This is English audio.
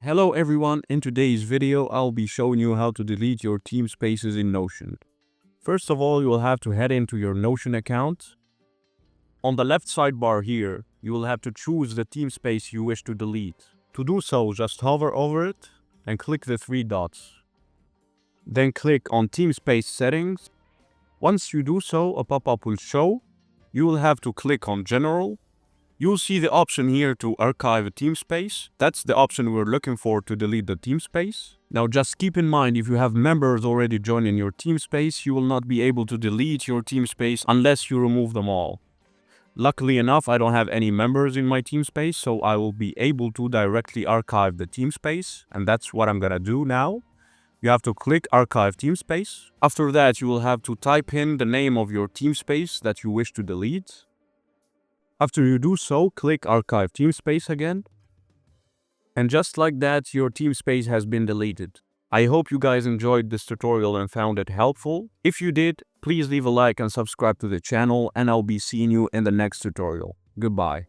Hello everyone, in today's video I'll be showing you how to delete your team spaces in Notion. First of all, you will have to head into your Notion account. On the left sidebar here, you will have to choose the team space you wish to delete. To do so, just hover over it and click the three dots. Then click on Teamspace settings. Once you do so, a pop-up will show. You will have to click on General. You'll see the option here to archive a team space. That's the option we're looking for to delete the team space. Now just keep in mind, if you have members already joining your team space, you will not be able to delete your team space unless you remove them all. Luckily enough, I don't have any members in my team space, so I will be able to directly archive the team space, and that's what I'm gonna do now. You have to click Archive Team Space. After that, you will have to type in the name of your team space that you wish to delete. After you do so, click Archive Team Space again. And just like that, your team space has been deleted. I hope you guys enjoyed this tutorial and found it helpful. If you did, please leave a like and subscribe to the channel, and I'll be seeing you in the next tutorial. Goodbye.